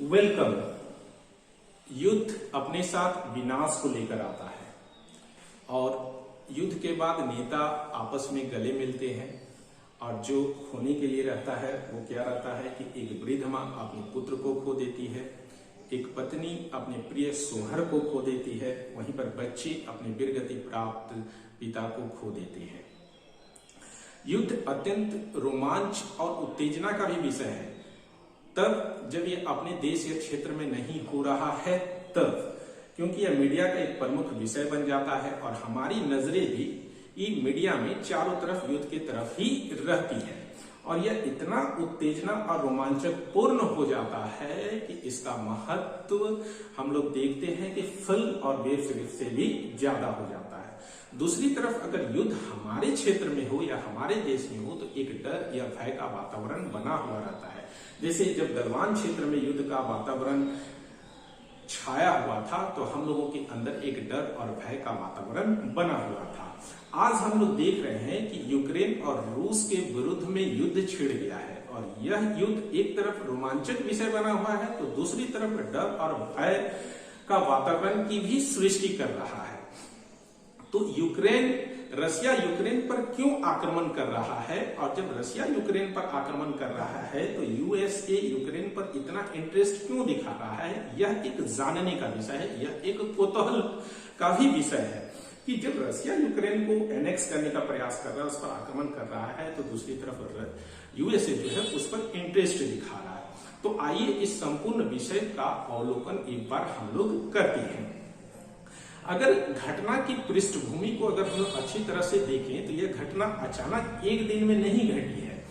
Welcome. युद्ध अपने साथ विनाश को लेकर आता है और युद्ध के बाद नेता आपस में गले मिलते हैं और जो खोने के लिए रहता है वो क्या रहता है कि एक वृद्ध माँ अपने पुत्र को खो देती है, एक पत्नी अपने प्रिय सोहर को खो देती है, वहीं पर बच्चे अपने वीरगति प्राप्त पिता को खो देते हैं। युद्ध अत्यंत रोमांच और उत्तेजना का भी विषय है, तब जब ये अपने देश या क्षेत्र में नहीं हो रहा है तब, क्योंकि यह मीडिया का एक प्रमुख विषय बन जाता है और हमारी नजरें भी मीडिया में चारों तरफ युद्ध की तरफ ही रहती है और यह इतना उत्तेजना और रोमांचक पूर्ण हो जाता है कि इसका महत्व हम लोग देखते हैं कि फिल्म और वेब सीरीज से भी ज्यादा हो जाता है। दूसरी तरफ अगर युद्ध हमारे क्षेत्र में हो या हमारे देश में हो तो एक डर या भय का वातावरण बना हुआ रहता है। जैसे जब गलवान क्षेत्र में युद्ध का वातावरण छाया हुआ था तो हम लोगों के अंदर एक डर और भय का वातावरण बना हुआ था। आज हम लोग देख रहे हैं कि यूक्रेन और रूस के विरुद्ध में युद्ध छिड़ गया है और यह युद्ध एक तरफ रोमांचक विषय बना हुआ है तो दूसरी तरफ डर और भय का वातावरण की भी सृष्टि कर रहा है। तो रशिया यूक्रेन पर क्यों आक्रमण कर रहा है और जब रशिया यूक्रेन पर आक्रमण कर रहा है तो यूएसए यूक्रेन पर इतना इंटरेस्ट क्यों दिखा रहा है, यह एक जानने का विषय है, यह एक कौतूहल का भी विषय है कि जब रशिया यूक्रेन को एनेक्स करने का प्रयास कर रहा है, उस पर आक्रमण कर रहा है तो दूसरी तरफ यूएसए जो है उस पर इंटरेस्ट दिखा रहा है। तो आइए इस संपूर्ण विषय का अवलोकन एक बार हम लोग करते हैं। अगर घटना की पृष्ठभूमि को अगर हम लोग अच्छी तरह से देखें तो यह घटना अचानक एक दिन में नहीं घटी है।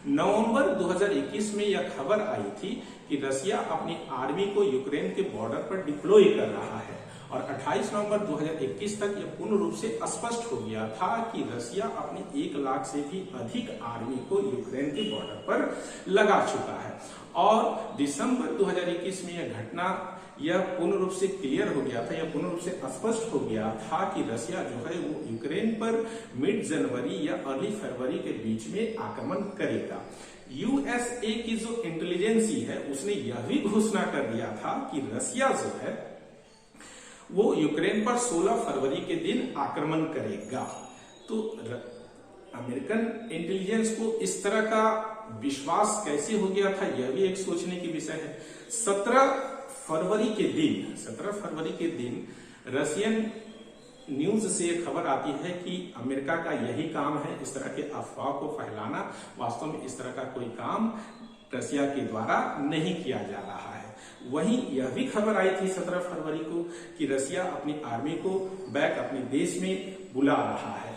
नवंबर 2021 में यह खबर आई थी कि रशिया अपनी आर्मी को यूक्रेन के बॉर्डर पर डिप्लॉय कर रहा है और 28 नवंबर 2021 तक यह पूर्ण रूप से स्पष्ट हो गया था कि रशिया अपनी 1 लाख से भी अधिक आर्मी को यूक्रेन के बॉर्डर पर लगा चुका है और दिसंबर 2021 में यह घटना यह पूर्ण रूप से क्लियर हो गया था, यह पूर्ण रूप से स्पष्ट हो गया था कि रशिया जो है वो यूक्रेन पर मिड जनवरी या अर्ली फरवरी के बीच में आक्रमण करेगा। यूएसए की जो इंटेलिजेंसी है उसने यह भी घोषणा कर दिया था कि रशिया जो है वो यूक्रेन पर 16 फरवरी के दिन आक्रमण करेगा। तो अमेरिकन इंटेलिजेंस को इस तरह का विश्वास कैसे हो गया था, यह भी एक सोचने की विषय है। 17 फरवरी के दिन रशियन न्यूज से खबर आती है कि अमेरिका का यही काम है, इस तरह के अफवाह को फैलाना। वास्तव में इस तरह का कोई काम रशिया के द्वारा नहीं किया जा रहा है। वहीं यह भी खबर आई थी 17 फरवरी को कि रशिया अपनी आर्मी को बैक अपने देश में बुला रहा है,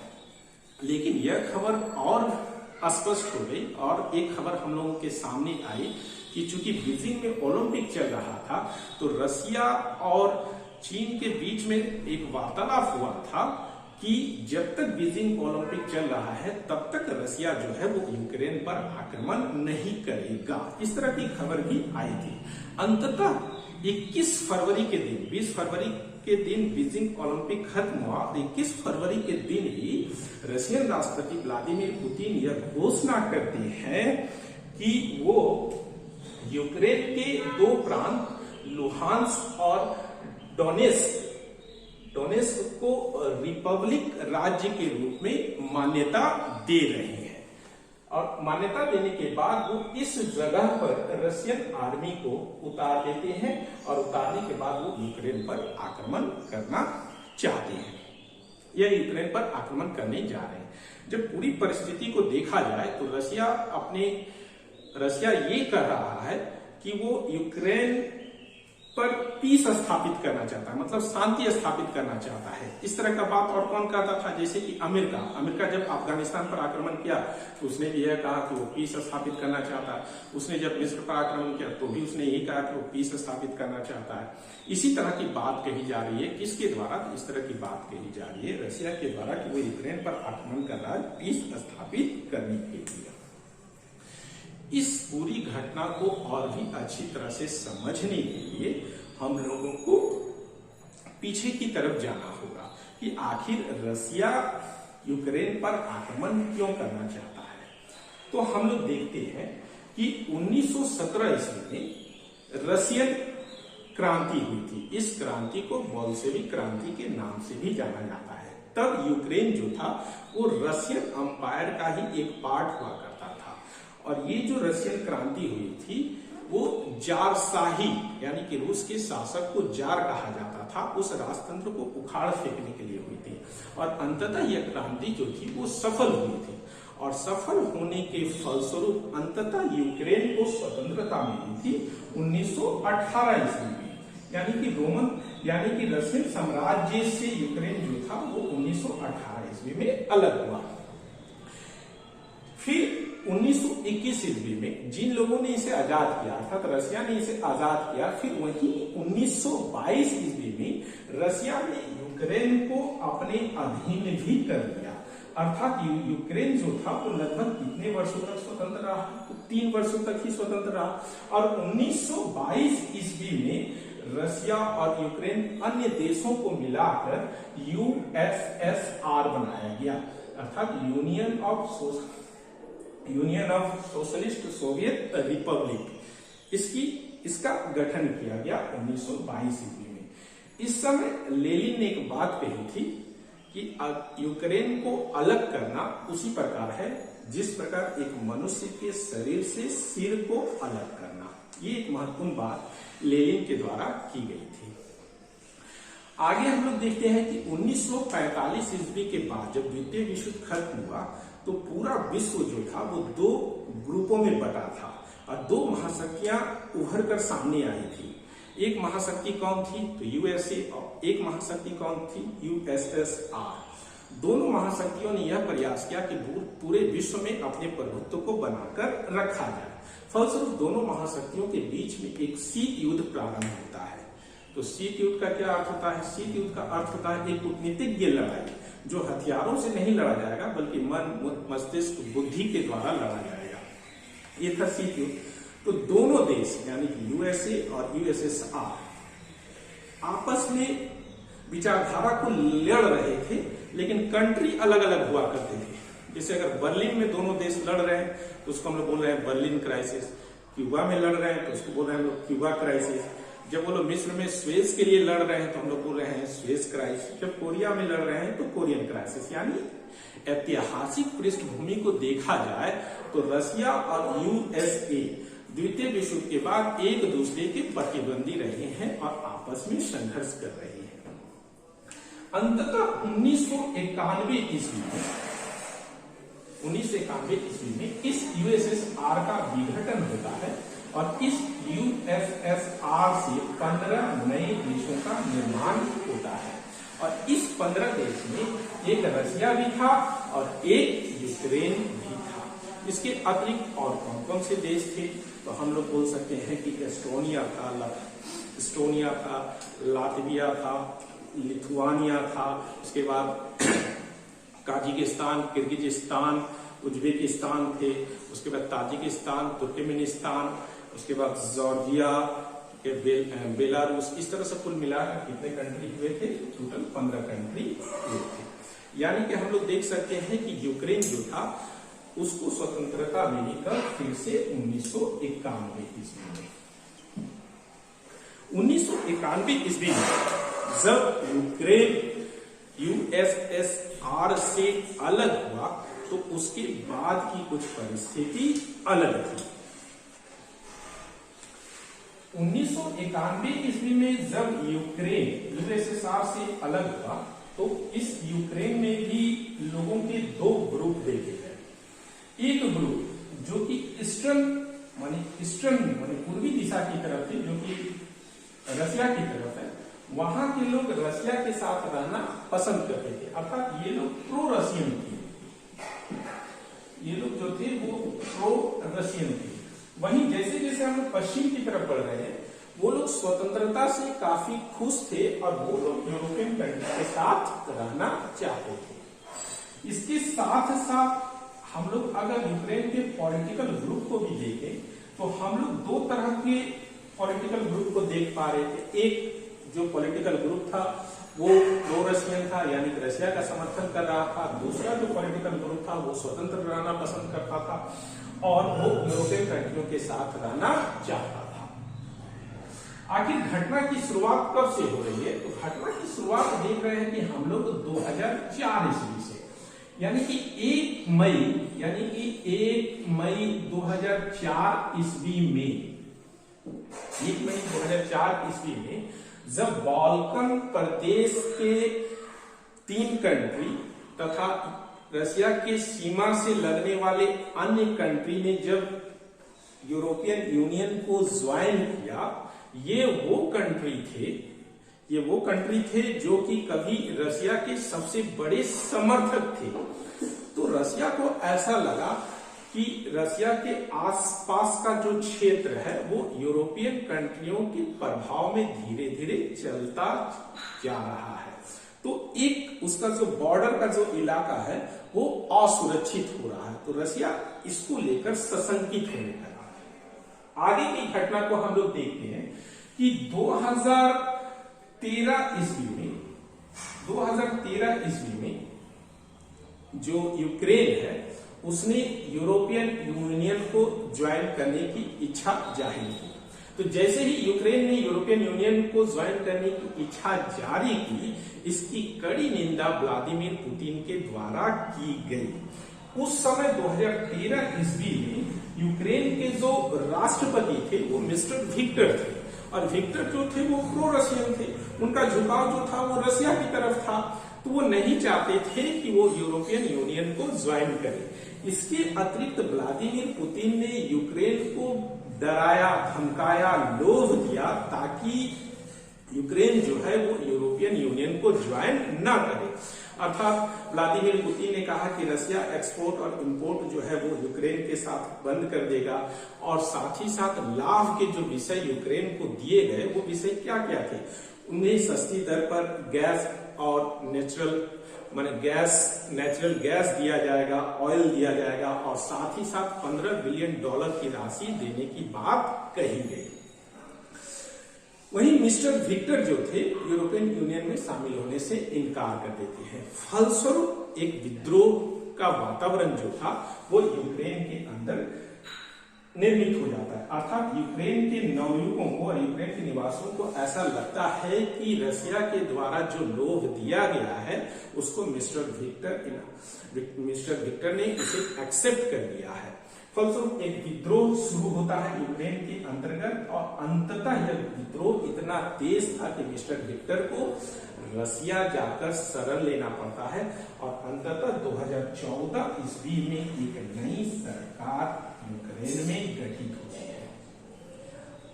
लेकिन यह खबर और स्पष्ट हो गई और एक खबर हम लोगों के सामने आई कि चूंकि बीजिंग में ओलंपिक चल रहा था तो रशिया और चीन के बीच में एक वार्तालाप हुआ था कि जब तक बीजिंग ओलंपिक चल रहा है तब तक रशिया जो है वो यूक्रेन पर आक्रमण नहीं करेगा। इस तरह की खबर भी आई थी। अंततः 21 फरवरी के दिन, 20 फरवरी के दिन बीजिंग ओलंपिक खत्म हुआ। 21 फरवरी के दिन ही रशियन राष्ट्रपति व्लादिमीर पुतिन यह घोषणा करते हैं कि वो यूक्रेन के 2 प्रांत लुहांस्क और डोनेस्क को रिपब्लिक राज्य के रूप में मान्यता दे रहे हैं और मान्यता देने के बाद वो इस जगह पर रशियन आर्मी को उतार देते हैं और उतारने के बाद वो यूक्रेन पर आक्रमण करना चाहते हैं या यूक्रेन पर आक्रमण करने जा रहे हैं। जब पूरी परिस्थिति को देखा जाए तो रशिया ये कह रहा है कि वो यूक्रेन पर पीस स्थापित करना चाहता है, मतलब शांति स्थापित करना चाहता है। इस तरह का बात और कौन कहता था, जैसे कि अमेरिका जब अफगानिस्तान पर आक्रमण किया तो उसने भी यह कहा कि वो पीस स्थापित करना चाहता है। उसने जब मिस्र पर आक्रमण किया तो भी उसने यही कहा कि वो पीस स्थापित करना चाहता है। इसी तरह की बात कही जा रही है। किसके द्वारा? इस तरह की बात कही जा रही है रशिया के द्वारा कि वो यूक्रेन पर आक्रमण कर रहा है पीस स्थापित करने के लिए। इस पूरी घटना को और भी अच्छी तरह से समझने के लिए हम लोगों को पीछे की तरफ जाना होगा कि आखिर रशिया यूक्रेन पर आक्रमण क्यों करना चाहता है। तो हम लोग देखते हैं कि 1917 ईस्वी में रशियन क्रांति हुई थी। इस क्रांति को बोल्शेविक क्रांति के नाम से भी जाना जाता है। तब यूक्रेन जो था वो रशियन अंपायर का ही एक पार्ट हुआ करता था, और ये जो रशियन क्रांति हुई थी वो जारशाही यानी कि रूस के शासक को जार कहा जाता था, उस राजतंत्र को उखाड़ फेंकने के लिए हुई थी। और अंततः यह क्रांति जो थी वो सफल हुई थी, और सफल होने के फलस्वरूप अंततः यूक्रेन को स्वतंत्रता मिली थी 1918 ईस्वी में। यानी कि रशियन साम्राज्य से यूक्रेन जो था वो 1918 ईस्वी में अलग हुआ। फिर 1921 ईस्वी में जिन लोगों ने इसे आजाद किया, अर्थात रशिया ने इसे आजाद किया, फिर वहीं 1922 ईस्वी में रशिया ने यूक्रेन को अपने अधीन भी कर लिया। अर्थात यूक्रेन जो था वो लगभग कितने वर्षों तक स्वतंत्र रहा? 3 वर्षों तक ही स्वतंत्र रहा। और 1922 ईस्वी में रशिया और यूक्रेन अन्य देशों को मिलाकर यूएसएसआर बनाया गया, अर्थात union of socialist Soviet Republic. इसका गठन किया गया 1922 ईस्वी में। इस समय लेनिन ने एक बात कही थी कि यूक्रेन को अलग करना उसी प्रकार है जिस प्रकार एक मनुष्य के शरीर से सिर को अलग करना। ये एक महत्वपूर्ण बात लेनिन के द्वारा की गई थी। आगे हम लोग देखते हैं कि 1945 ईस्वी के बाद जब द्वितीय विश्व युद्ध खत्म हुआ तो पूरा विश्व जो था वो 2 ग्रुपों में बटा था, और 2 महाशक्तियां उभर कर सामने आई थी। एक महाशक्ति कौन थी? तो यूएसए, और एक महाशक्ति कौन थी? यूएसएसआर। दोनों महाशक्तियों ने यह प्रयास किया कि पूरे विश्व में अपने प्रभुत्व को बनाकर रखा जाए। फलस्वरूप दोनों महाशक्तियों के बीच में एक शीत युद्ध प्रारंभ होता है। तो शीत युद्ध का क्या अर्थ होता है? शीत युद्ध का अर्थ होता है एक कूटनीतिज्ञ लड़ाई, जो हथियारों से नहीं लड़ा जाएगा बल्कि मन, मस्तिष्क, बुद्धि के द्वारा लड़ा जाएगा। ये था शीत युद्ध। तो दोनों देश यानी कि यूएसए और यूएसएसआर आपस में विचारधारा को लड़ रहे थे, लेकिन कंट्री अलग अलग हुआ करते थे। जैसे अगर बर्लिन में दोनों देश लड़ रहे हैं तो उसको हम लोग बोल रहे हैं बर्लिन क्राइसिस। क्यूबा में लड़ रहे हैं तो उसको बोल रहे हैं हम लोग क्यूबा क्राइसिस। जब वो लोग मिस्र में स्वेज के लिए लड़ रहे हैं तो हम लोग बोल रहे हैं स्वेज क्राइसिस। जब कोरिया में लड़ रहे हैं तो कोरियन क्राइसिस। यानी ऐतिहासिक पृष्ठभूमि को देखा जाए तो रशिया और यूएसए द्वितीय विश्व युद्ध के बाद एक दूसरे के प्रतिद्वंदी रहे हैं और आपस में संघर्ष कर रहे हैं। अंततः 1991 ईस्वी में इस यूएसएसआर का विघटन होता है, और इस यूएसएसआर से 15 नए देशों का निर्माण होता है। और इस 15 देश में एक रशिया भी था और एक यूक्रेन भी था। इसके अतिरिक्त और कौन कौन से देश थे? तो हम लोग बोल सकते हैं कि एस्टोनिया था, लातविया था, लिथुआनिया था, उसके बाद काजाकिस्तान, किर्गिजिस्तान, उज्बेकिस्तान थे, उसके बाद ताजिकिस्तान, तुर्कमेनिस्तान, उसके बाद जॉर्जिया, बेलारूस। इस तरह से कुल मिलाकर कितने कंट्री हुए थे? टोटल 15 कंट्री हुए थे। यानी कि हम लोग देख सकते हैं कि यूक्रेन जो था उसको स्वतंत्रता मिली कब? फिर से 1991 ईस्वी में। 1991 ईस्वी में जब यूक्रेन यूएसएसआर से अलग हुआ तो उसके बाद की कुछ परिस्थिति अलग थी। 1991 ईस्वी में जब यूक्रेन यूएसएसआर से अलग हुआ तो इस यूक्रेन में भी लोगों के 2 ग्रुप देखे गए। एक ग्रुप जो कि ईस्टर्न माने पूर्वी दिशा की तरफ थे, जो कि रशिया की तरफ है, वहां के लोग रशिया के साथ रहना पसंद करते थे, अर्थात ये लोग प्रो रशियन थे। ये लोग जो थे वो प्रो रशियन थे। वहीं जैसे जैसे हम लोग पश्चिम की तरफ बढ़ रहे हैं, वो लोग स्वतंत्रता से काफी खुश थे और वो लोग यूरोपियन कंट्री के साथ रहना चाहते थे। इसके साथ साथ हम लोग अगर यूक्रेन के पॉलिटिकल ग्रुप को भी देखें तो हम लोग 2 तरह के पॉलिटिकल ग्रुप को देख पा रहे थे। एक जो पॉलिटिकल ग्रुप था वो प्रो रशियन था, यानी कि रशिया का समर्थन कर रहा था। दूसरा जो पॉलिटिकल ग्रुप था वो स्वतंत्र रहना पसंद करता था और वो यूरोपियन कंट्रियों के साथ रहना चाहता था। घटना की शुरुआत कब से हो रही है? तो घटना की शुरुआत देख रहे हैं कि हम लोग 2004 ईस्वी से, यानी कि 1 मई 2004 ईस्वी में, 1 मई 2004 ईस्वी में जब बाल्कन प्रदेश के 3 कंट्री तथा रशिया के सीमा से लगने वाले अन्य कंट्री ने जब यूरोपियन यूनियन को ज्वाइन किया, ये वो कंट्री थे जो कि कभी रशिया के सबसे बड़े समर्थक थे। तो रशिया को ऐसा लगा कि रशिया के आसपास का जो क्षेत्र है वो यूरोपियन कंट्रियों के प्रभाव में धीरे धीरे चलता जा रहा है, तो एक उसका जो बॉर्डर का जो इलाका है वो असुरक्षित हो रहा है। तो रशिया इसको लेकर सशंकित होने लगा। आगे की घटना को हम लोग देखते हैं कि 2013 ईस्वी में जो यूक्रेन है उसने यूरोपियन यूनियन को ज्वाइन करने की इच्छा जाहिर की। तो जैसे ही यूक्रेन ने यूरोपियन यूनियन को ज्वाइन करने की इच्छा जारी की, इसकी कड़ी निंदा व्लादिमीर पुतिन के द्वारा की गई। उस समय 2013 ईस्वी में यूक्रेन के जो राष्ट्रपति थे वो मिस्टर विक्टर थे, और विक्टर जो थे वो प्रो रशियन थे, उनका झुकाव जो था वो रशिया की तरफ था, तो वो नहीं चाहते थे कि वो यूरोपियन यूनियन को ज्वाइन करे। इसके अतिरिक्त व्लादिमीर पुतिन ने यूक्रेन को डराया, धमकाया, लोभ दिया ताकि यूक्रेन जो है वो यूरोपियन यूनियन को ज्वाइन न करे। अर्थात व्लादिमीर पुतिन ने कहा कि रशिया एक्सपोर्ट और इंपोर्ट जो है वो यूक्रेन के साथ बंद कर देगा, और साथ ही साथ लाभ के जो विषय यूक्रेन को दिए गए वो विषय क्या क्या थे? उन्हें सस्ती दर पर गैस और नेचुरल गैस दिया जाएगा, ऑयल दिया जाएगा, और साथ ही साथ $15 बिलियन की राशि देने की बात कही गई। वहीं मिस्टर विक्टर जो थे यूरोपियन यूनियन में शामिल होने से इनकार कर देते हैं। फलस्वरूप एक विद्रोह का वातावरण जो था वो यूक्रेन के अंदर निर्मित हो जाता है। अर्थात यूक्रेन के नवयुवकों को और यूक्रेन के निवासियों को ऐसा लगता है कि रशिया के द्वारा जो लोभ दिया गया है उसको मिस्टर विक्टर ने उसे एक्सेप्ट कर लिया है। फलस्वरूप एक विद्रोह शुरू होता है यूक्रेन के अंतर्गत, और अंततः यह विद्रोह इतना तेज था कि मिस्टर विक्टर को रशिया जाकर शरण लेना पड़ता है, और अंततः 2014 ईस्वी में एक नई सरकार यूक्रेन में गठित होती है।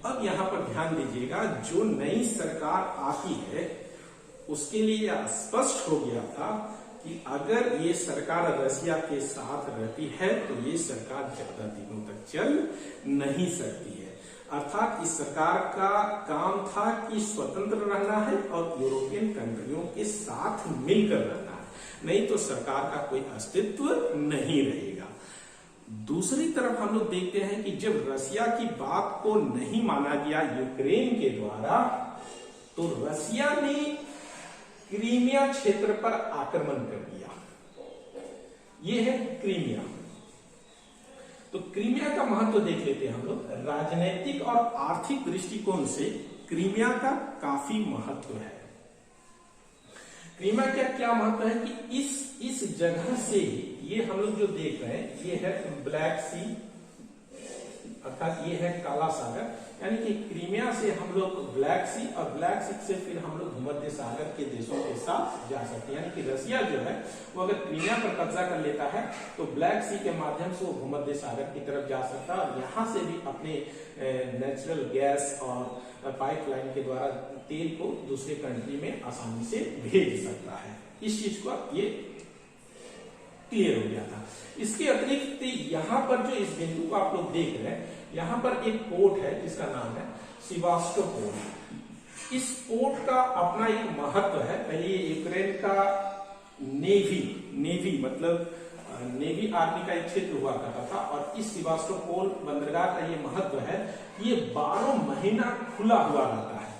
अब यहाँ पर ध्यान दीजिएगा, जो नई सरकार आती है उसके लिए यह स्पष्ट हो गया था कि अगर ये सरकार रशिया के साथ रहती है तो ये सरकार ज्यादा दिनों तक चल नहीं सकती है। अर्थात इस सरकार का काम था कि स्वतंत्र रहना है और यूरोपियन कंट्रियों के साथ मिलकर रहना है, नहीं तो सरकार का कोई अस्तित्व नहीं रहेगा। दूसरी तरफ हम लोग देखते हैं कि जब रशिया की बात को नहीं माना गया यूक्रेन के द्वारा, तो रशिया ने क्रीमिया क्षेत्र पर आक्रमण कर दिया। ये है क्रीमिया। तो क्रीमिया का महत्व देख लेते हैं हम लोग। राजनीतिक और आर्थिक दृष्टिकोण से क्रीमिया का काफी महत्व है। क्रीमिया का क्या महत्व है कि इस जगह से ये हम लोग जो देख रहे हैं ये है ब्लैक सी, अर्थात ये है काला सागर, यानी कि क्रीमिया से हम लोग ब्लैक सी, और ब्लैक सी से फिर हम लोग भूमध्य सागर के देशों के साथ जा सकते हैं। यानी कि रशिया जो है वो अगर क्रीमिया पर कब्जा कर लेता है तो ब्लैक सी के माध्यम से वो भूमध्य सागर की तरफ जा सकता है, और यहाँ से भी अपने नेचुरल गैस और पाइपलाइन के द्वारा तेल को दूसरे कंट्री में आसानी से भेज सकता है। इस चीज को ये क्लियर हो गया था। इसके अतिरिक्त यहाँ पर जो इस बिंदु को आप लोग देख रहे हैं, यहाँ पर एक पोर्ट है जिसका नाम है सेवास्टोपोल। इस पोर्ट का अपना एक महत्व है। पहले ये यूक्रेन का नेवी मतलब नेवी आर्मी का एक क्षेत्र हुआ करता था, और इस सेवास्टोपोल बंदरगाह का ये महत्व है, ये 12 महीना खुला हुआ रहता है,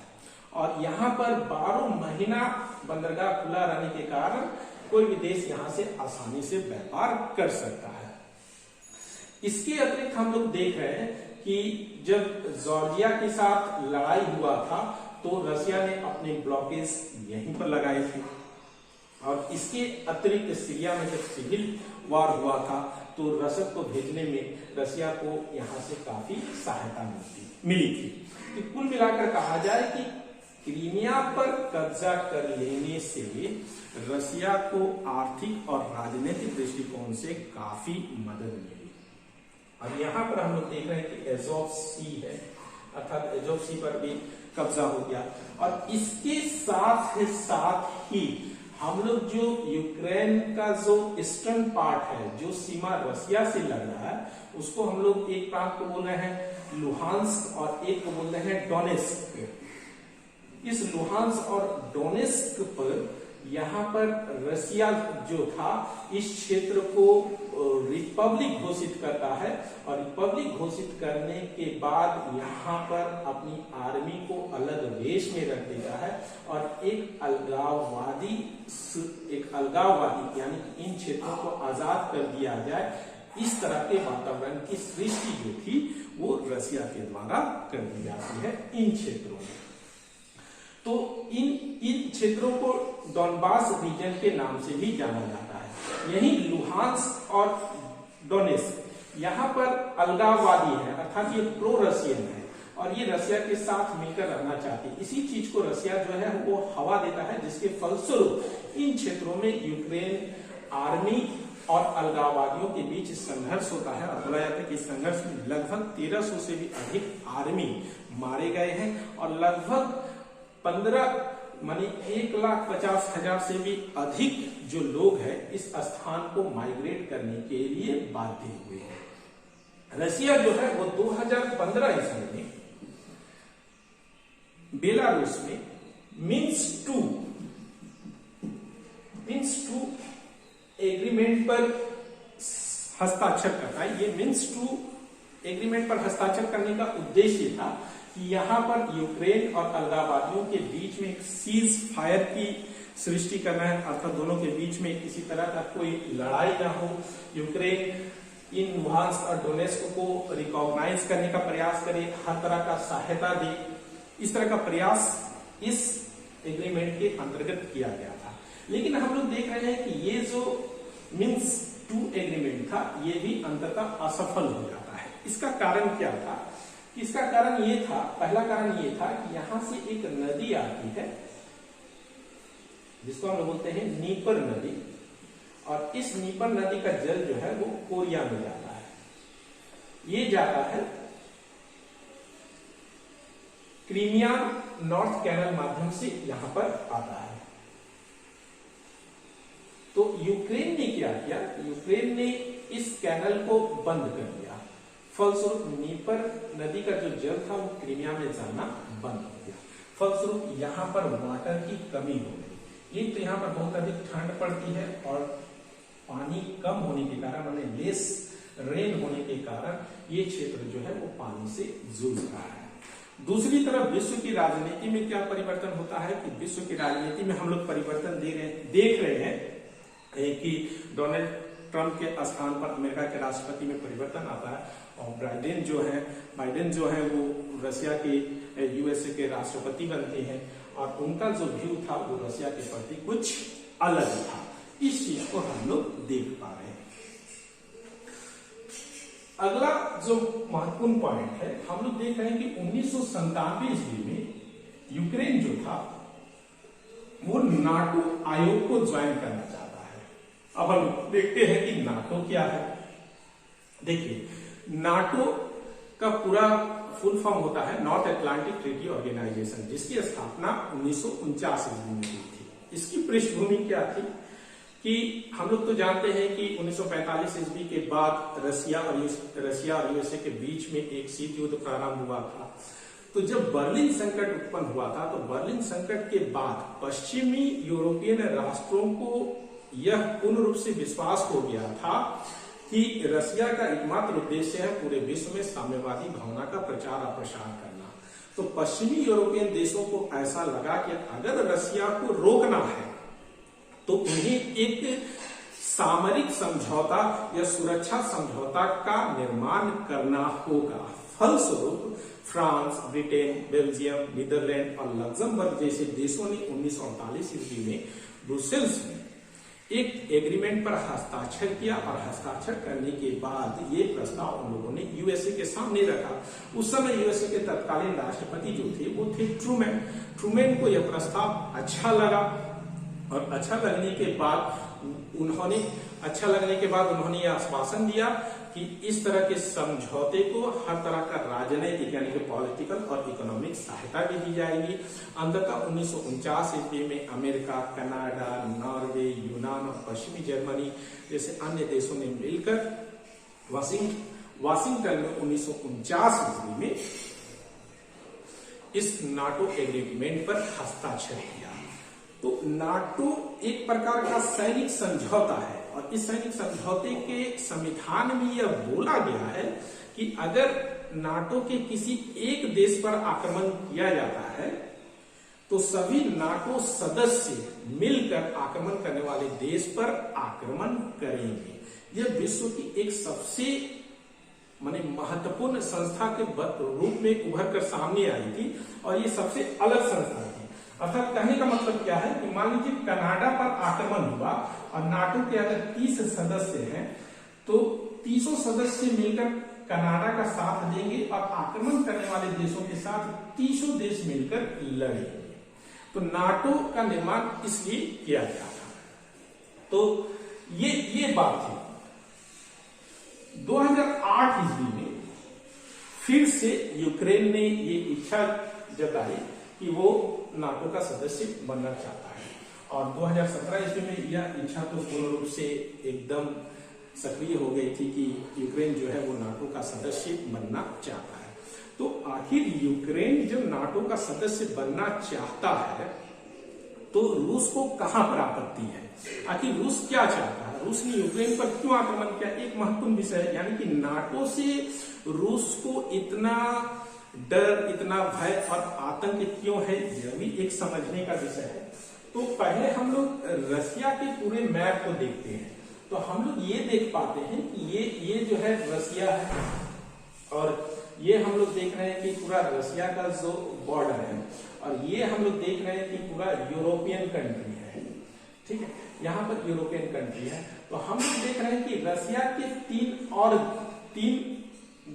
और यहाँ पर 12 महीना बंदरगाह खुला रहने के कारण कोई भी देश यहाँ से आसानी से व्यापार कर सकता है। इसके अतिरिक्त हम लोग देख रहे हैं कि जब जॉर्जिया के साथ लड़ाई हुआ था तो रसिया ने अपने ब्लॉकेज यहीं पर लगाए थे। और इसके अतिरिक्त सीरिया में जब सिविल वार हुआ था तो रसद को भेजने में रसिया को यहाँ से काफी सहायता मिली थी। तो कुल मिलाकर कहा जाए कि क्रीमिया पर कब्जा कर लेने से रसिया को आर्थिक और राजनीतिक दृष्टिकोण से काफी मदद मिली। अब यहाँ पर हम लोग देख रहे हैं कि एजोव सी है, अर्थात एजोव सी पर भी कब्जा हो गया। और इसके साथ ही हम लोग जो यूक्रेन का जो ईस्टर्न पार्ट है, जो सीमा रसिया से लग रहा है, उसको हम लोग एक प्रांत को बोल रहे हैं लुहांस्क और एक को बोल रहे हैं डोनेस्क। इस लुहांस्क और डोनेस्क पर यहाँ पर रसिया जो था इस क्षेत्र को रिपब्लिक घोषित करता है और रिपब्लिक घोषित करने के बाद यहाँ पर अपनी आर्मी को अलग देश में रख देता है और एक अलगाववादी यानी कि इन क्षेत्रों को आजाद कर दिया जाए, इस तरह के वातावरण की सृष्टि जो थी वो रसिया के द्वारा कर दी जाती है इन क्षेत्रों में। तो इन क्षेत्रों को डॉनबास रीजन के नाम से भी जाना जाता है। यही लुहांस्क और डोनेस्क यहाँ पर अलगाववादी है, अर्थात ये प्रो रशियन है और ये रसिया के साथ मिलकर रहना चाहती है। इसी चीज को रसिया जो है वो हवा देता है, जिसके फलस्वरूप इन क्षेत्रों में यूक्रेन आर्मी और अलगाववादियों के बीच संघर्ष होता है और बोला जाता है कि संघर्ष में लगभग 1300 से भी अधिक आर्मी मारे गए हैं और लगभग 1,50,000 से भी अधिक जो लोग हैं इस स्थान को माइग्रेट करने के लिए बाध्य हुए हैं। रसिया जो है वो 2015 ईस्वी में बेलारूस में मिन्स्क टू एग्रीमेंट पर हस्ताक्षर करता है। ये मिन्स्क टू एग्रीमेंट पर हस्ताक्षर करने का उद्देश्य था कि यहाँ पर यूक्रेन और अलगाववादियों के बीच में एक सीज फायर की सृष्टि करना है, अर्थात दोनों के बीच में किसी तरह का कोई लड़ाई ना हो। यूक्रेन इन लुहांस्क और डोनेस्क को रिकॉग्नाइज करने का प्रयास करे, हर तरह का सहायता दे। इस तरह का प्रयास इस एग्रीमेंट के अंतर्गत किया गया था। लेकिन हम लोग देख रहे हैं कि ये जो मिन्स्क टू एग्रीमेंट था ये भी अंततः असफल हो जाता है। इसका कारण क्या था? इसका कारण ये था, पहला कारण ये था कि यहां से एक नदी आती है जिसको हम लोग बोलते हैं नीपर नदी, और इस नीपर नदी का जल जो है वो कोरिया में जाता है। ये जाता है क्रीमिया नॉर्थ कैनल माध्यम से यहां पर आता है। तो यूक्रेन ने क्या किया? यूक्रेन ने इस कैनल को बंद कर दिया। फलस्वरूप नीपर नदी का जो जल था वो क्रीमिया में जाना बंद हो गया। फलस्वरूप यहाँ पर वाटर की कमी हो गई। एक तो यहाँ पर बहुत अधिक ठंड पड़ती है और पानी कम होने के कारण, माने लेस रेन होने के कारण ये क्षेत्र जो है वो पानी से जूझ रहा है। दूसरी तरफ विश्व की राजनीति में क्या परिवर्तन होता है कि विश्व की राजनीति में हम लोग परिवर्तन देख रहे हैं कि डोनाल्ड ट्रंप के स्थान पर अमेरिका के राष्ट्रपति में परिवर्तन आता है और बाइडेन जो है वो रसिया के यूएसए के राष्ट्रपति बनते हैं और उनका जो व्यू था वो रसिया के प्रति कुछ अलग था। इस चीज को हम लोग देख पा रहे हैं। अगला जो महत्वपूर्ण पॉइंट है, हम लोग देख रहे हैं कि 1997 ईस्वी में यूक्रेन जो था वो नाटो आयोग को ज्वाइन करना चाहता है। अब हम देखते हैं कि नाटो क्या है। देखिए, नाटो का पूरा फुल फॉर्म होता है नॉर्थ अटलांटिक ट्रीटी ऑर्गेनाइजेशन, जिसकी स्थापना 1949 ईस्वी में हुई थी। इसकी पृष्ठभूमि क्या थी कि हम लोग तो जानते हैं कि 1945 ईस्वी के बाद रसिया और यूएसए के बीच में एक शीत युद्ध प्रारंभ हुआ था। तो जब बर्लिन संकट उत्पन्न हुआ था तो बर्लिन संकट के बाद पश्चिमी यूरोपियन राष्ट्रों को यह पूर्ण रूप से विश्वास हो गया था कि रसिया का एकमात्र उद्देश्य है पूरे विश्व में साम्यवादी भावना का प्रचार और प्रसार करना। तो पश्चिमी यूरोपियन देशों को ऐसा लगा कि अगर रसिया को रोकना है तो उन्हें एक सामरिक समझौता या सुरक्षा समझौता का निर्माण करना होगा। फलस्वरूप फ्रांस, ब्रिटेन, बेल्जियम, नीदरलैंड और लग्जमबर्ग जैसे देशों ने 1948 ईस्वी में ब्रुसेल्स में एक एग्रीमेंट पर हस्ताक्षर किया और हस्ताक्षर करने के बाद ये प्रस्ताव उन लोगों ने यूएसए के सामने रखा। उस समय यूएसए के तत्कालीन राष्ट्रपति जो थे वो थे ट्रूमैन। ट्रूमैन को यह प्रस्ताव अच्छा लगा और अच्छा लगने के बाद उन्होंने यह आश्वासन दिया कि इस तरह के समझौते को हर तरह का राजनैतिक यानी कि पॉलिटिकल और इकोनॉमिक सहायता भी दी जाएगी। अंततः 1949 ईस्वी में अमेरिका, कनाडा, नॉर्वे, यूनान और पश्चिमी जर्मनी जैसे अन्य देशों ने मिलकर वाशिंगटन में 1949 ईस्वी में इस नाटो एग्रीमेंट पर हस्ताक्षर किया। तो नाटो एक प्रकार का सैनिक समझौता है और इस सैनिक समझौते के संविधान में यह बोला गया है कि अगर नाटो के किसी एक देश पर आक्रमण किया जाता है तो सभी नाटो सदस्य मिलकर आक्रमण करने वाले देश पर आक्रमण करेंगे। यह विश्व की एक सबसे महत्वपूर्ण संस्था के रूप में उभर कर सामने आई थी और ये सबसे अलग संस्था थी। अर्थात कहने का मतलब क्या है कि मान लीजिए कनाडा पर आक्रमण हुआ और नाटो के अगर 30 सदस्य हैं तो 30 सदस्य मिलकर कनाडा का साथ देंगे और आक्रमण करने वाले देशों के साथ 30 देश मिलकर लड़ेंगे। तो नाटो का निर्माण इसलिए किया गया था। तो ये बात थी। 2008 ईस्वी में फिर से यूक्रेन ने ये इच्छा जताई कि वो नाटो का सदस्य बनना चाहता है और 2017 ईस्वी में यह इच्छा तो पूर्ण रूप से एकदम सक्रिय हो गई थी कि यूक्रेन जो है वो नाटो का सदस्य बनना चाहता है। तो आखिर यूक्रेन जब नाटो का सदस्य बनना चाहता है तो रूस को कहां पर आपत्ति है? आखिर रूस क्या चाहता है? रूस ने यूक्रेन पर क्यों आक्रमण किया? एक महत्वपूर्ण विषय है, यानी कि नाटो से रूस को इतना डर, इतना भय और आतंक क्यों है, यह भी एक समझने का विषय है। तो पहले हम लोग रसिया के पूरे मैप को देखते हैं तो हम लोग ये देख पाते हैं कि ये जो है रसिया है और ये हम लोग देख रहे हैं कि पूरा रसिया का जो बॉर्डर है और ये हम लोग देख रहे हैं कि पूरा यूरोपियन कंट्री है। ठीक है, यहाँ पर यूरोपियन कंट्री है। तो हम लोग देख रहे हैं कि रसिया के तीन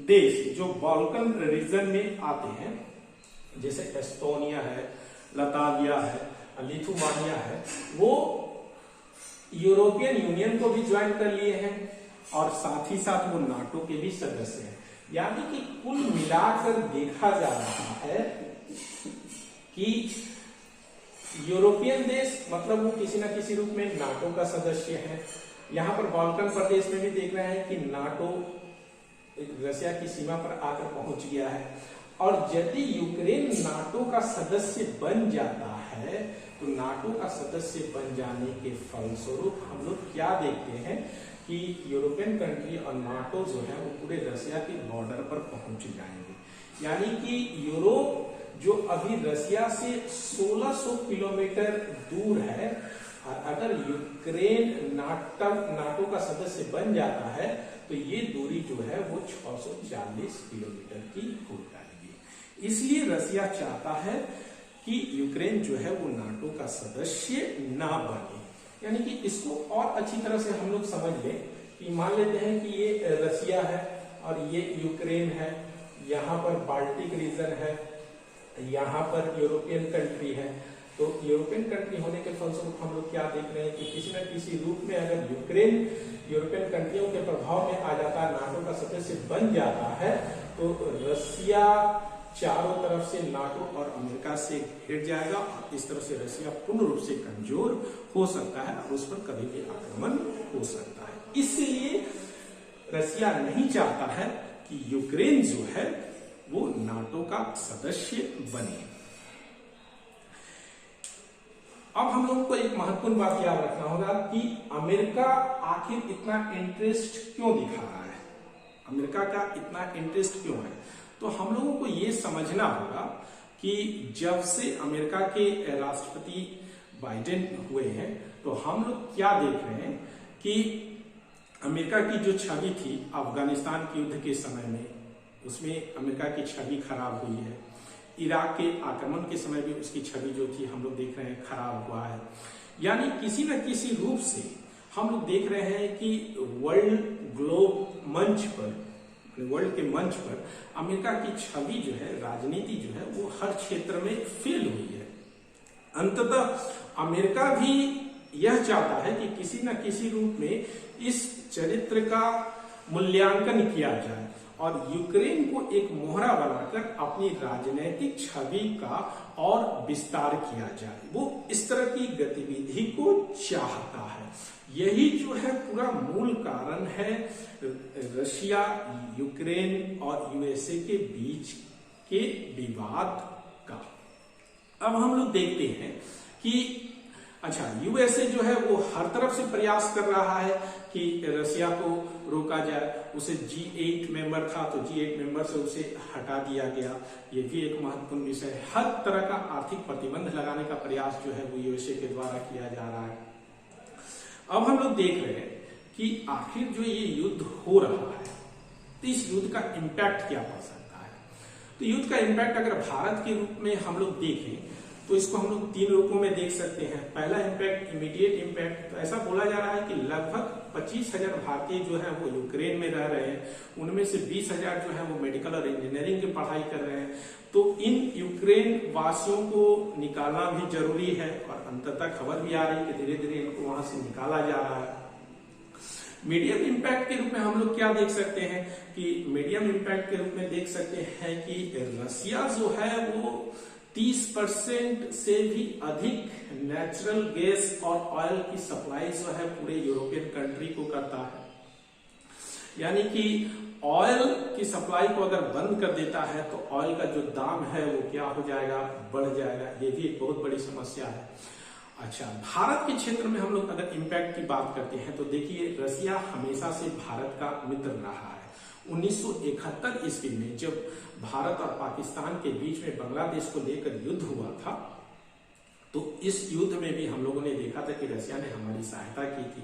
देश जो बाल्कन रीजन में आते हैं, जैसे एस्टोनिया है, लताविया है, लिथुआनिया है, वो यूरोपियन यूनियन को भी ज्वाइन कर लिए हैं और साथ ही साथ वो नाटो के भी सदस्य हैं। यानी कि कुल मिलाकर देखा जा रहा है कि यूरोपियन देश मतलब वो किसी न किसी रूप में नाटो का सदस्य है। यहाँ पर बाल्कन प्रदेश में भी देख रहे हैं कि नाटो रसिया की सीमा पर आकर पहुंच गया है और यदि यूक्रेन नाटो का सदस्य बन जाता है तो नाटो का सदस्य बन जाने के फलस्वरूप हम लोग क्या देखते हैं कि यूरोपियन कंट्री और नाटो जो है वो पूरे रसिया के बॉर्डर पर पहुंच जाएंगे। यानी कि यूरोप जो अभी रसिया से 1600 किलोमीटर दूर है और अगर यूक्रेन नाटो का सदस्य बन जाता है तो ये दूरी जो है वो 640 किलोमीटर की हो जाएगी। इसलिए रसिया चाहता है कि यूक्रेन जो है वो नाटो का सदस्य ना बने। यानी कि इसको और अच्छी तरह से हम लोग समझ लें कि मान लेते हैं कि ये रसिया है और ये यूक्रेन है, यहाँ पर बाल्टिक रीजन है, यहाँ पर यूरोपियन कंट्री है। तो यूरोपियन कंट्री होने के फलस्वरूप हम लोग क्या देख रहे हैं कि किसी न किसी रूप में अगर यूक्रेन यूरोपियन कंट्रियों के प्रभाव में आ जाता है, नाटो का सदस्य बन जाता है, तो रसिया चारों तरफ से नाटो और अमेरिका से घिर जाएगा और इस तरह से रसिया पूर्ण रूप से कमजोर हो सकता है और उस पर कभी भी आक्रमण हो सकता है। इसलिए रसिया नहीं चाहता है कि यूक्रेन जो है वो नाटो का सदस्य बने। अब हम लोगों को एक महत्वपूर्ण बात याद रखना होगा कि अमेरिका आखिर इतना इंटरेस्ट क्यों दिखा रहा है, अमेरिका का इतना इंटरेस्ट क्यों है। तो हम लोगों को ये समझना होगा कि जब से अमेरिका के राष्ट्रपति बाइडेन हुए हैं तो हम लोग क्या देख रहे हैं कि अमेरिका की जो छवि थी अफगानिस्तान के युद्ध के समय में, उसमें अमेरिका की छवि खराब हुई है। इराक के आक्रमण के समय भी उसकी छवि जो थी हम लोग देख रहे हैं खराब हुआ है। यानी किसी न किसी रूप से हम लोग देख रहे हैं कि वर्ल्ड के मंच पर अमेरिका की छवि जो है, राजनीति जो है, वो हर क्षेत्र में फेल हुई है। अंततः अमेरिका भी यह चाहता है कि किसी न किसी रूप में इस चरित्र का मूल्यांकन किया जाए और यूक्रेन को एक मोहरा बनाकर अपनी राजनीतिक छवि का और विस्तार किया जाए। वो इस तरह की गतिविधि को चाहता है। यही जो है पूरा मूल कारण है रशिया, यूक्रेन और यूएसए के बीच के विवाद का। अब हम लोग देखते हैं कि अच्छा, यूएसए जो है वो हर तरफ से प्रयास कर रहा है कि रशिया को रोका जाए। उसे G8 मेंबर था तो G8 मेंबर से उसे हटा दिया गया। ये भी एक महत्वपूर्ण विषय है। हर तरह का आर्थिक प्रतिबंध लगाने का प्रयास जो है वो यूएसए के द्वारा किया जा रहा है। अब हम लोग देख रहे हैं कि आखिर जो ये युद्ध हो रहा है तो इस युद्ध का इम्पैक्ट क्या पड़ सकता है। तो युद्ध का इम्पैक्ट अगर भारत के रूप में हम लोग देखें तो इसको हम लोग 3 रूपों में देख सकते हैं। पहला इम्पैक्ट इमीडिएट इम्पैक्ट। तो ऐसा बोला जा रहा है कि लगभग 25,000 भारतीय जो है वो यूक्रेन में रह रहे हैं। उनमें से 20,000 जो है वो मेडिकल और इंजीनियरिंग की पढ़ाई कर रहे हैं। तो इन यूक्रेन वासियों को निकालना भी जरूरी है और अंततः खबर भी आ रही है कि धीरे धीरे इनको वहां से निकाला जा रहा है। मीडियम इम्पैक्ट के रूप में हम लोग क्या देख सकते हैं कि मीडियम इम्पैक्ट के रूप में देख सकते हैं कि रशिया जो है वो 30% से भी अधिक नेचुरल गैस और ऑयल की सप्लाई जो है पूरे यूरोपियन कंट्री को करता है। यानी कि ऑयल की सप्लाई को अगर बंद कर देता है तो ऑयल का जो दाम है वो क्या हो जाएगा, बढ़ जाएगा। ये भी एक बहुत बड़ी समस्या है। अच्छा, भारत के क्षेत्र में हम लोग अगर इम्पैक्ट की बात करते हैं तो देखिए रशिया हमेशा से भारत का मित्र रहा है। 1971 ईस्वी में जब भारत और पाकिस्तान के बीच में बांग्लादेश को लेकर युद्ध हुआ था तो इस युद्ध में भी हम लोगों ने देखा था कि रशिया ने हमारी सहायता की थी।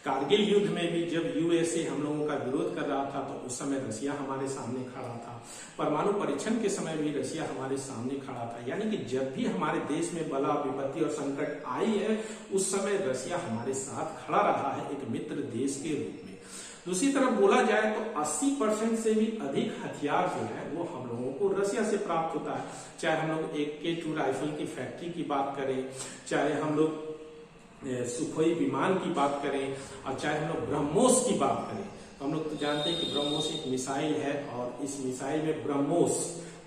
कारगिल युद्ध में भी जब यूएसए हम लोगों का विरोध कर रहा था तो उस समय रशिया हमारे सामने खड़ा था। परमाणु परीक्षण के समय भी रशिया हमारे सामने खड़ा था। यानी कि जब भी हमारे देश में बला, विपत्ति और संकट आई है उस समय रशिया हमारे साथ खड़ा रहा है एक मित्र देश के रूप में। दूसरी तरफ बोला जाए तो 80% से भी अधिक हथियार जो है वो हम लोगों को रशिया से प्राप्त होता है। चाहे हम लोग AK-2 राइफल की फैक्ट्री की बात करें, चाहे हम लोग सुखोई विमान की बात करें और चाहे हम लोग ब्रह्मोस की बात करें। तो हम लोग तो जानते हैं कि ब्रह्मोस एक मिसाइल है और इस मिसाइल में ब्रह्मोस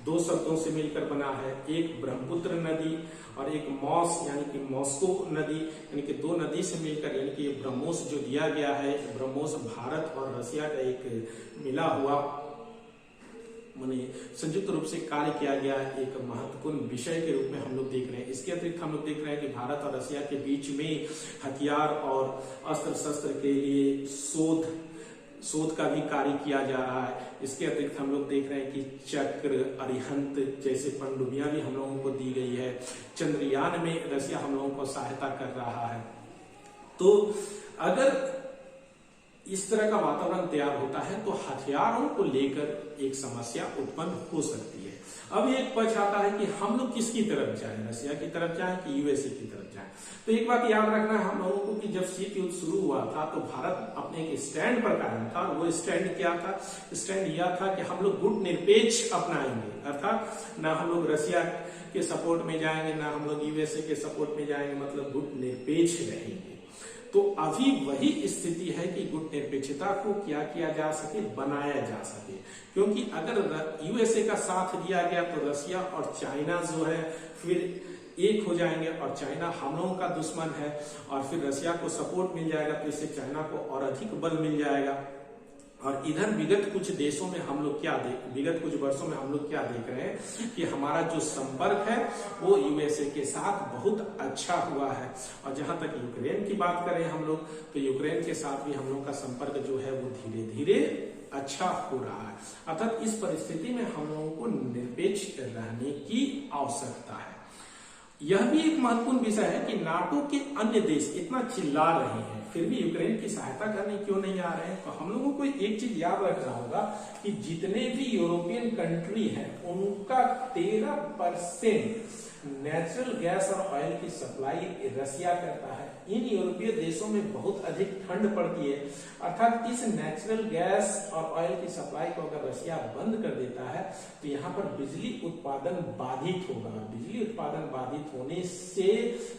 2 शब्दों से मिलकर बना है। एक ब्रह्मपुत्र नदी और एक मॉस यानी कि मॉस्को नदी, यानी कि 2 नदी से मिलकर यानी कि ब्रह्मोस जो दिया गया है, ब्रह्मोस भारत और रशिया का एक मिला हुआ माने संयुक्त रूप से कार्य किया गया एक महत्वपूर्ण विषय के रूप में हम लोग देख रहे हैं। इसके अतिरिक्त हम लोग देख रहे हैं कि भारत और रशिया के बीच में हथियार और अस्त्र शस्त्र के लिए शोध का भी कार्य किया जा रहा है। इसके अतिरिक्त हम लोग देख रहे हैं कि चक्र, अरिहंत जैसे पनडुब्बियां भी हम लोगों को दी गई है। चंद्रयान में रशिया हम लोगों को सहायता कर रहा है। तो अगर इस तरह का वातावरण तैयार होता है तो हथियारों को लेकर एक समस्या उत्पन्न हो सकती है। अब एक पक्ष आता है कि हम लोग किसकी तरफ जाएं, रशिया की तरफ जाएं कि यूएसए की तरफ जाएं। तो एक बात याद रखना है हम लोगों को कि जब शीत युद्ध शुरू हुआ था तो भारत अपने एक स्टैंड पर कायम था। वो स्टैंड क्या था? स्टैंड यह था कि हम लोग गुट निरपेक्ष अपनाएंगे, अर्थात ना हम लोग रशिया के सपोर्ट में जाएंगे ना हम लोग यूएसए के सपोर्ट में जाएंगे, मतलब गुट निरपेक्ष रहेंगे। तो अभी वही स्थिति है कि गुट निरपेक्षता को क्या किया जा सके, बनाया जा सके। क्योंकि अगर यूएसए का साथ दिया गया तो रशिया और चाइना जो है फिर एक हो जाएंगे और चाइना हम लोगों का दुश्मन है और फिर रशिया को सपोर्ट मिल जाएगा तो इससे चाइना को और अधिक बल मिल जाएगा। और इधर विगत कुछ वर्षों में हम लोग क्या देख रहे हैं कि हमारा जो संपर्क है वो यूएसए के साथ बहुत अच्छा हुआ है। और जहां तक यूक्रेन की बात करें हम लोग तो यूक्रेन के साथ भी हम लोग का संपर्क जो है वो धीरे धीरे अच्छा हो रहा है। अर्थात इस परिस्थिति में हम लोगों को निरपेक्ष रहने की आवश्यकता है। यह भी एक महत्वपूर्ण विषय है कि नाटो के अन्य देश इतना चिल्ला रहे हैं फिर भी यूक्रेन की सहायता करने क्यों नहीं आ रहे हैं? तो हम लोगों को एक चीज याद रखना होगा कि जितने भी यूरोपियन कंट्री हैं उनका 13% नेचुरल गैस और ऑयल की सप्लाई रसिया करता है। इन यूरोपीय देशों में बहुत अधिक ठंड पड़ती है, अर्थात इस नेचुरल गैस और ऑयल की सप्लाई को अगर रसिया बंद कर देता है तो यहाँ पर बिजली उत्पादन बाधित होगा। बिजली उत्पादन बाधित होने से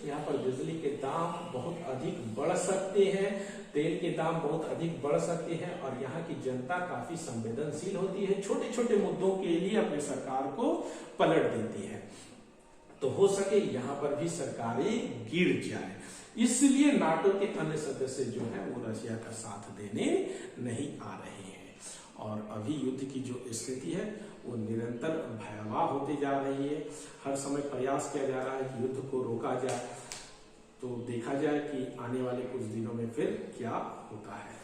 यहाँ पर बिजली के दाम बहुत अधिक बढ़ सकते हैं, तेल के दाम बहुत अधिक बढ़ सकते हैं और यहाँ की जनता काफी संवेदनशील होती है, छोटे छोटे मुद्दों के लिए अपनी सरकार को पलट देती है। तो हो सके यहाँ पर भी सरकारें गिर जाए, इसलिए नाटो के अन्य सदस्य जो है वो रशिया का साथ देने नहीं आ रहे हैं। और अभी युद्ध की जो स्थिति है वो निरंतर भयावह होती जा रही है। हर समय प्रयास किया जा रहा है कि युद्ध को रोका जाए, तो देखा जाए कि आने वाले कुछ दिनों में फिर क्या होता है।